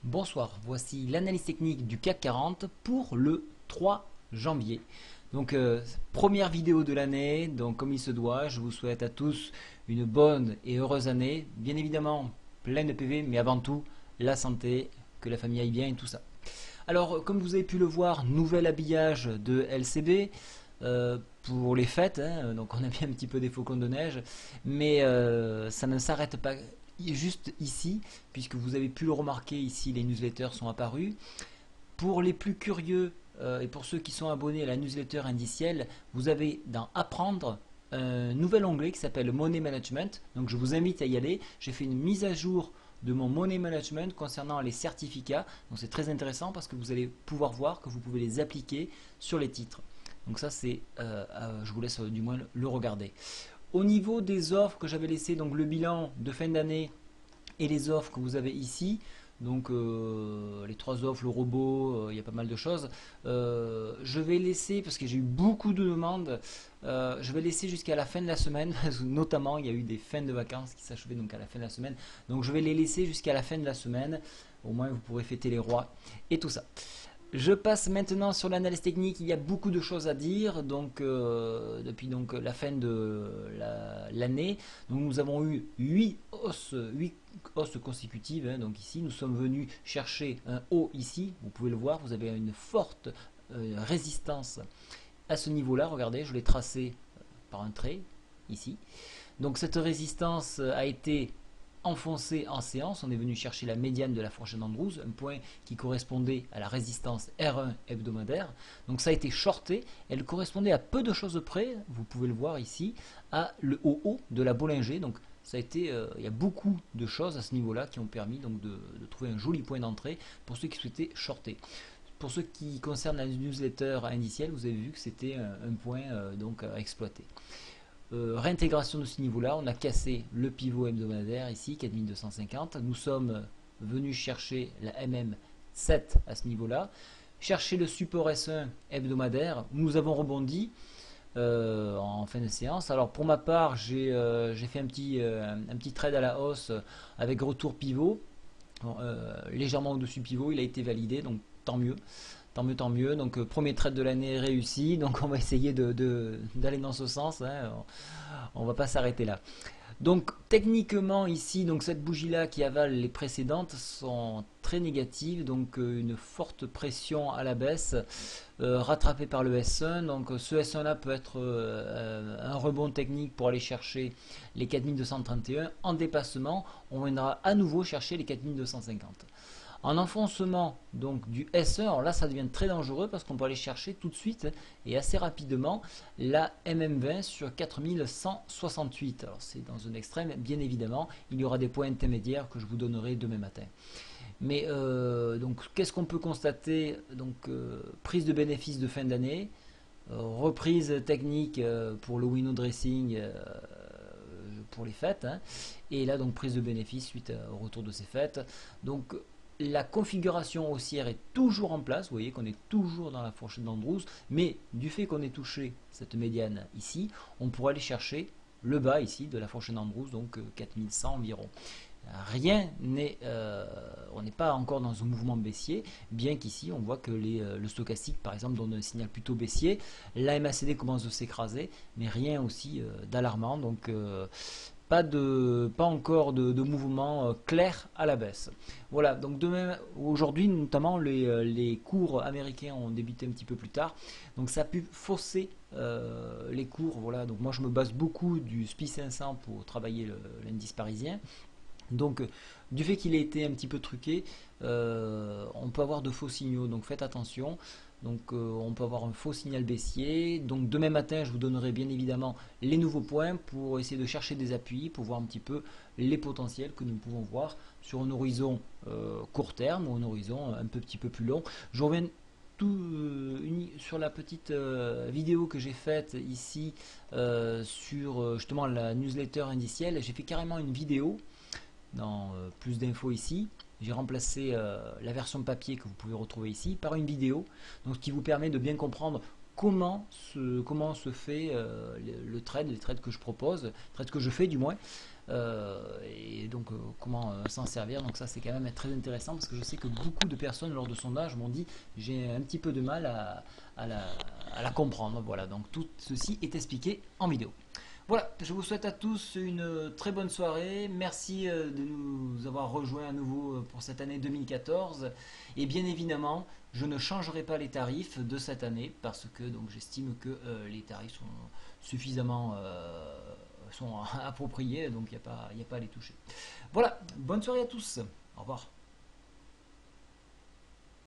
Bonsoir, voici l'analyse technique du CAC 40 pour le 3 janvier. Donc première vidéo de l'année, donc comme il se doit, je vous souhaite à tous une bonne et heureuse année. Bien évidemment, plein de PV, mais avant tout, la santé, que la famille aille bien et tout ça. Alors comme vous avez pu le voir, nouvel habillage de LCB. Pour les fêtes, hein, donc on a bien un petit peu des faucons de neige, mais ça ne s'arrête pas juste ici, puisque vous avez pu le remarquer ici, les newsletters sont apparus. Pour les plus curieux et pour ceux qui sont abonnés à la newsletter indicielle, vous avez dans Apprendre un nouvel onglet qui s'appelle Money Management. Donc je vous invite à y aller. J'ai fait une mise à jour de mon Money Management concernant les certificats. Donc c'est très intéressant parce que vous allez pouvoir voir que vous pouvez les appliquer sur les titres. Donc ça c'est, je vous laisse du moins le regarder. Au niveau des offres que j'avais laissées, donc le bilan de fin d'année et les offres que vous avez ici, donc les trois offres, le robot, il y a pas mal de choses. Je vais laisser, parce que j'ai eu beaucoup de demandes, je vais laisser jusqu'à la fin de la semaine, notamment il y a eu des fins de vacances qui s'achevaient donc à la fin de la semaine. Donc je vais les laisser jusqu'à la fin de la semaine, au moins vous pourrez fêter les rois et tout ça. Je passe maintenant sur l'analyse technique. Il y a beaucoup de choses à dire. Donc, depuis donc la fin de l'année, nous avons eu 8 hausses consécutives. Hein. Donc ici, nous sommes venus chercher un haut ici. Vous pouvez le voir. Vous avez une forte résistance à ce niveau-là. Regardez, je l'ai tracé par un trait ici. Donc cette résistance a été enfoncé en séance, on est venu chercher la médiane de la fourchette d'Andrews, un point qui correspondait à la résistance R1 hebdomadaire. Donc ça a été shorté, elle correspondait à peu de choses près, vous pouvez le voir ici, à le haut de la Bollinger. Donc ça a été, il y a beaucoup de choses à ce niveau-là qui ont permis donc de trouver un joli point d'entrée pour ceux qui souhaitaient shorter. Pour ce qui concerne la newsletter indicielle, vous avez vu que c'était un point donc à exploiter. Réintégration de ce niveau-là, on a cassé le pivot hebdomadaire ici, 4250. Nous sommes venus chercher la MM7 à ce niveau-là, chercher le support S1 hebdomadaire. Nous avons rebondi en fin de séance. Alors pour ma part, j'ai fait un petit trade à la hausse avec retour pivot, légèrement au-dessus pivot. Il a été validé, donc tant mieux. Tant mieux, tant mieux. Donc premier trade de l'année réussi. Donc on va essayer d'aller dans ce sens. Hein. On va pas s'arrêter là. Donc techniquement ici, donc cette bougie là qui avale les précédentes sont très négatives. Donc une forte pression à la baisse, rattrapée par le S1. Donc ce S1 là peut être un rebond technique pour aller chercher les 4231. En dépassement, on viendra à nouveau chercher les 4250. En enfoncement donc du S1, alors là ça devient très dangereux parce qu'on peut aller chercher tout de suite et assez rapidement la MM20 sur 4168. Alors c'est dans un extrême, bien évidemment, il y aura des points intermédiaires que je vous donnerai demain matin. Mais donc qu'est-ce qu'on peut constater? Donc prise de bénéfices de fin d'année, reprise technique pour le window dressing pour les fêtes, hein, et là donc prise de bénéfices suite au retour de ces fêtes. Donc la configuration haussière est toujours en place, vous voyez qu'on est toujours dans la fourchette d'Andrews, mais du fait qu'on ait touché cette médiane ici, on pourra aller chercher le bas ici de la fourchette d'Andrews, donc 4100 environ. Rien n'est, on n'est pas encore dans un mouvement baissier, bien qu'ici on voit que le stochastique par exemple donne un signal plutôt baissier, la MACD commence de s'écraser, mais rien aussi d'alarmant, donc pas encore de mouvement clair à la baisse. Voilà, donc aujourd'hui notamment les cours américains ont débuté un petit peu plus tard, donc ça a pu fausser les cours. Voilà, donc moi je me base beaucoup du SPI 500 pour travailler l'indice parisien. Donc du fait qu'il ait été un petit peu truqué, on peut avoir de faux signaux, donc faites attention. Donc on peut avoir un faux signal baissier. Donc demain matin je vous donnerai bien évidemment les nouveaux points pour essayer de chercher des appuis, pour voir un petit peu les potentiels que nous pouvons voir sur un horizon court terme ou un horizon un petit peu plus long. Je reviens sur la petite vidéo que j'ai faite ici sur justement la newsletter indicielle. J'ai fait carrément une vidéo dans plus d'infos ici. J'ai remplacé la version papier que vous pouvez retrouver ici par une vidéo, donc ce qui vous permet de bien comprendre comment se fait le trade, les trades que je propose, les trades que je fais du moins. et donc comment s'en servir. Donc ça c'est quand même très intéressant parce que je sais que beaucoup de personnes lors de sondages m'ont dit j'ai un petit peu de mal à la, à la comprendre. Voilà, donc tout ceci est expliqué en vidéo. Voilà, je vous souhaite à tous une très bonne soirée. Merci de nous avoir rejoints à nouveau pour cette année 2014. Et bien évidemment, je ne changerai pas les tarifs de cette année parce que donc j'estime que les tarifs sont suffisamment sont appropriés, donc il n'y a pas à les toucher. Voilà, bonne soirée à tous. Au revoir.